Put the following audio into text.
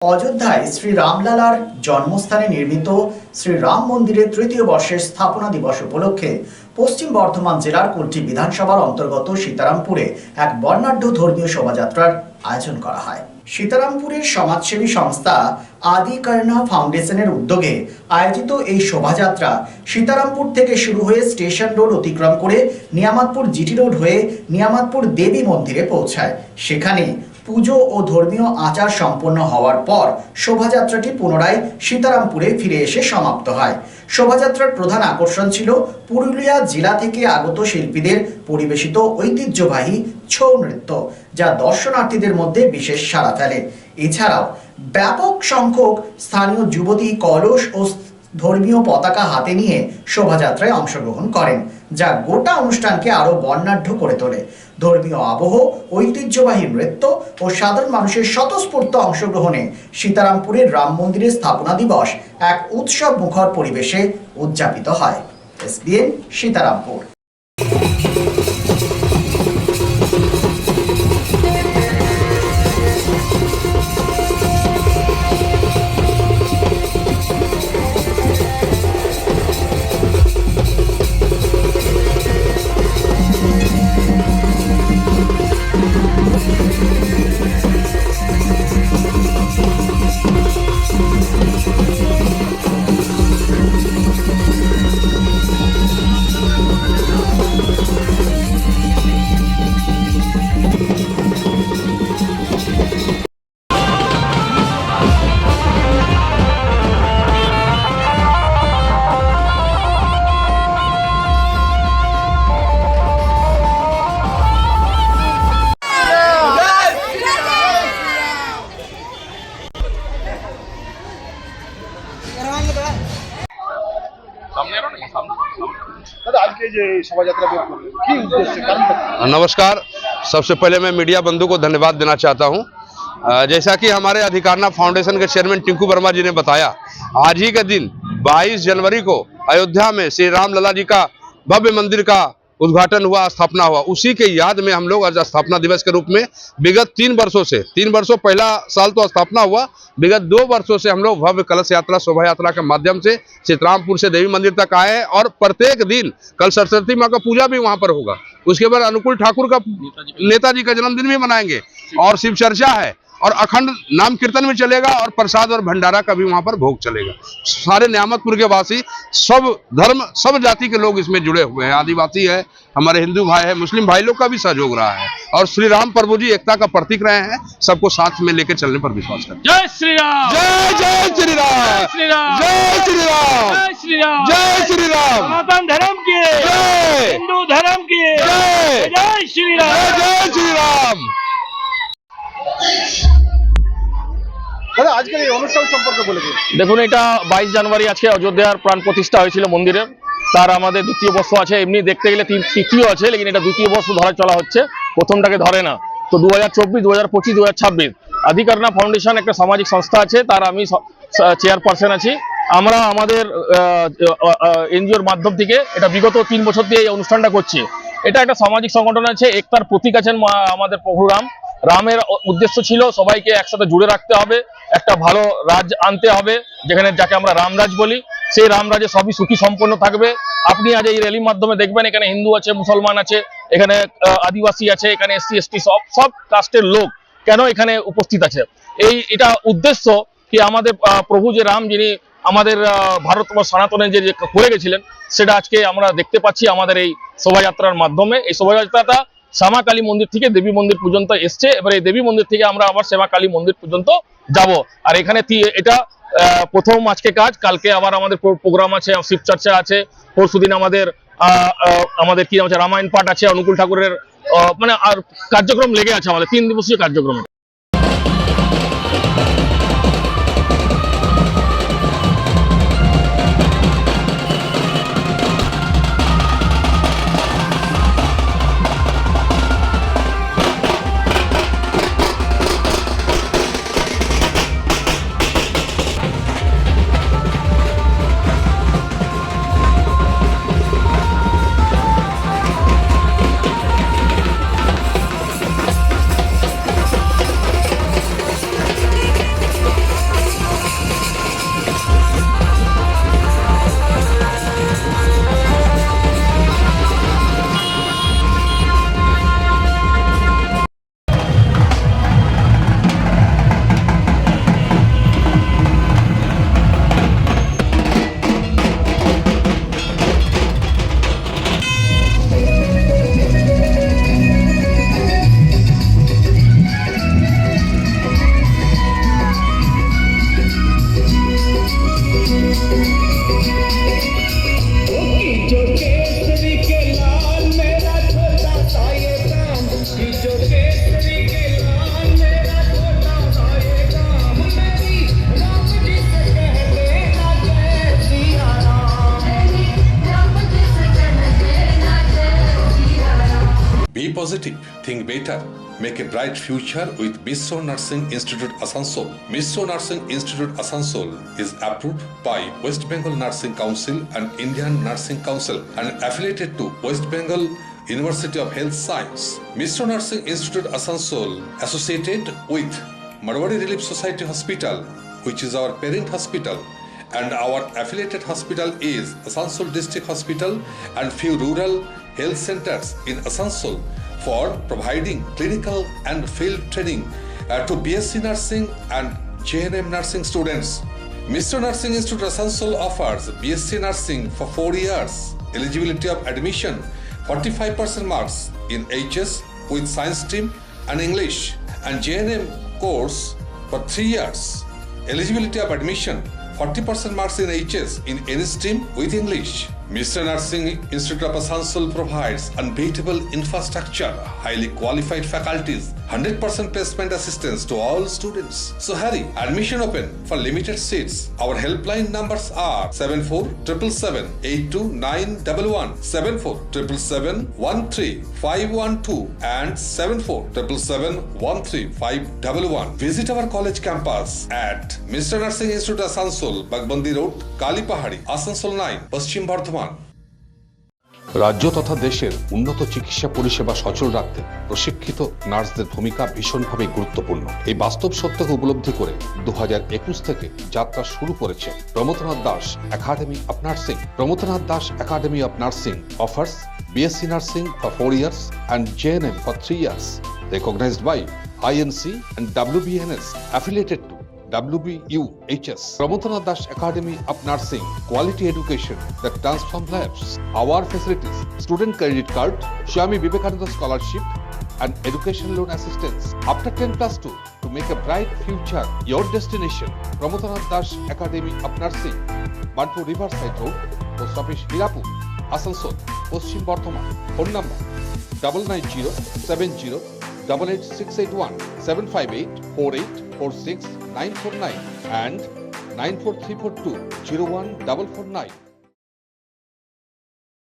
অযোধ্যায় শ্রী রামলালার জন্মস্থানে নির্মিত শ্রী রাম মন্দিরের তৃতীয় বর্ষের স্থাপনা দিবস উপলক্ষে পশ্চিম বর্ধমান জেলার কুলটি বিধানসভার অন্তর্গত সীতারামপুরে এক বর্ণাঢ্য ধর্মীয় শোভাযাত্রার আয়োজন করা হয়। সীতারামপুরের সমাজসেবী সংস্থা আদিকর্ণা ফাউন্ডেশনের উদ্যোগে আয়োজিত এই শোভাযাত্রা সীতারামপুর থেকে শুরু হয়ে স্টেশন রোড অতিক্রম করে নিয়ামতপুর জিটি রোড হয়ে নিয়ামতপুর দেবী মন্দিরে পৌঁছায়। সেখানে পুজো ও ধর্মীয় আচার সম্পন্ন হওয়ার পর শোভাযাত্রাটি পুনরায় সীতারামপুরে ফিরে এসে সমাপ্ত হয়। শোভাযাত্রার প্রধান আকর্ষণ ছিল পুরুলিয়া জেলা থেকে আগত শিল্পীদের পরিবেশিত ঐতিহ্যবাহী ছৌ নৃত্য, যা দর্শনার্থীদের মধ্যে বিশেষ সাড়া ফেলে। এছাড়াও ব্যাপক সংখ্যক স্থানীয় যুবতী কলস ও ধর্মীয় পতাকা হাতে নিয়ে শোভাযাত্রায় অংশগ্রহণ করেন, যা গোটা অনুষ্ঠানকে আরো বর্ণাঢ্য করে তোলে। ধর্মীয় আবহ, ঐতিহ্যবাহী নৃত্য ও সাধারণ মানুষের স্বতঃস্ফূর্ত অংশগ্রহণে সীতারামপুরের রাম মন্দিরের স্থাপনা দিবস এক উৎসব মুখর পরিবেশে উদযাপিত হয়। এসবিএন সীতারামপুর। नमस्कार। सबसे पहले मैं मीडिया बंधु को धन्यवाद देना चाहता हूं। जैसा कि हमारे अधिकारना फाउंडेशन के चेयरमैन टिंकू वर्मा जी ने बताया, आज ही के दिन 22 जनवरी को अयोध्या में श्री राम लला जी का भव्य मंदिर का उद्घाटन हुआ, स्थापना हुआ। उसी के याद में हम लोग आज स्थापना दिवस के रूप में विगत 3 वर्षों पहला साल तो स्थापना हुआ, विगत 2 वर्षों से हम लोग भव्य कलश यात्रा, शोभा यात्रा के माध्यम से सीतारामपुर से देवी मंदिर तक आए हैं। और प्रत्येक दिन कल सरस्वती माँ का पूजा भी वहां पर होगा। उसके बाद अनुकूल ठाकुर का, नेताजी का जन्मदिन भी मनाएंगे और शिव चर्चा है और अखंड नाम कीर्तन भी चलेगा और प्रसाद और भंडारा का भी वहां पर भोग चलेगा। सारे नियामतपुर के वासी, सब धर्म, सब जाति के लोग इसमें जुड़े हुए हैं। आदिवासी है, हमारे हिंदू भाई है, मुस्लिम भाई लोग का भी सहयोग रहा है और श्री राम प्रभु जी एकता का प्रतीक रहे हैं। सबको साथ में लेकर चलने पर विश्वास करते हैं। जय श्री राम, जय जय श्री राम, श्री राम, जय श्री राम, जय श्री राम, जय श्री राम। सनातन धर्म की जय, हिंदू धर्म की जय, जय श्री राम, जय श्री राम। আজকের এই অনুষ্ঠান সম্পর্কে বলে দিন। দেখুন, এটা 22 জানুয়ারি আজকে অযোধ্যার প্রাণ প্রতিষ্ঠা হয়েছিল মন্দিরের। তার আমাদের দ্বিতীয় বর্ষ আছে। এমনি দেখতে গেলে তৃতীয় আছে, লেকিন এটা দ্বিতীয় বর্ষ ধরে চলা হচ্ছে, প্রথমটাকে ধরে না। তো 2024, 2025, 2026 আদিকর্ণা ফাউন্ডেশন একটা সামাজিক সংস্থা আছে, তার আমি চেয়ারপারসন আছি। আমরা আমাদের এনজিওর মাধ্যম থেকে এটা বিগত 3 বছর দিয়ে এই অনুষ্ঠানটা করছি। এটা একটা সামাজিক সংগঠন আছে, একতার প্রতীক আছেন আমাদের প্রভু রাম। রামের উদ্দেশ্য ছিল সবাইকে একসাথে জুড়ে রাখতে হবে, একটা ভালো রাজ আনতে হবে, যেখানে যাকে আমরা রামরাজ বলি। সেই রামরাজে সবই সুখী সম্পন্ন থাকবে। আপনি আজ এই র্যালির মাধ্যমে দেখবেন এখানে হিন্দু আছে, মুসলমান আছে, এখানে আদিবাসী আছে, এখানে SC ST সব কাস্টের লোক কেন এখানে উপস্থিত আছে। এটা উদ্দেশ্য কি আমাদের প্রভু যে রাম, যিনি আমাদের ভারতবর্ষ সনাতনে যে করে গেছিলেন, সেটা আজকে আমরা দেখতে পাচ্ছি আমাদের এই শোভাযাত্রার মাধ্যমে। এই শোভাযাত্রাটা শ্যামা কালী মন্দির থেকে দেবী মন্দির পর্যন্ত এসছে। এবার এই দেবী মন্দির থেকে আমরা আবার শ্যামা কালী মন্দির পর্যন্ত যাব। আর এখানে এটা প্রথম আজকে কাজ, কালকে আবার আমাদের প্রোগ্রাম আছে, শিব চর্চা আছে, পরশুদিন আমাদের কি আছে, রামায়ণ পাঠ আছে, অনুকূল ঠাকুরের মানে আর কার্যক্রম লেগে আছে আমাদের 3 দিবসীয় কার্যক্রম। Think better. Make a bright future with Misro Nursing Institute Asansol. Misro Nursing Institute Asansol is approved by West Bengal Nursing Council and Indian Nursing Council and affiliated to West Bengal University of Health Science. Misro Nursing Institute Asansol associated with Marwari Relief Society Hospital, which is our parent hospital, and our affiliated hospital is Asansol District Hospital and few rural health centers in Asansol for providing clinical and field training to BSc Nursing and JNM Nursing students. Mr. Nursing Institute Asansol offers BSc Nursing for 4 years. Eligibility of admission 45% marks in HS with science stream and English, and JNM course for 3 years. Eligibility of admission 40% marks in HS in any stream with English. Mr. Nursing Institute of Asansol provides unbeatable infrastructure, highly qualified faculties, 100% placement assistance to all students. So hurry, admission open for limited seats. Our helpline numbers are 7477782911, 7477713512 and 7477713511. Visit our college campus at Mr. Nursing Institute Asansol, Bagbandi Road, Kalipahari, Asansol 9, Paschim Bardhaman. রাজ্য তথা দেশের উন্নত চিকিৎসা পরিষেবা সচল রাখতে প্রশিক্ষিত নার্সদের ভূমিকা ভীষণভাবে গুরুত্বপূর্ণ। এই বাস্তব সত্যকে উপলব্ধি করে 2021 থেকে যাত্রা শুরু করেছে Pramathanath Das academy of nursing. Pramathanath Das academy of nursing offers BSc Nursing for 4 years and JNM for 3 years, recognized by INC and WBNS, affiliated to WBUHS. Pramodanath Das Academy of Nursing, quality education that transforms lives. Our facilities: student credit card, Swami Vivekananda scholarship, and education loan assistance. After 10+2, to make a bright future, your destination. Pramodanath Das Academy of Nursing, Banpur Riverside Road, Post Office Hirapur, Asansol, Paschim Bardhaman. Phone number 9907088681, 7584846 949 and 94342 01449.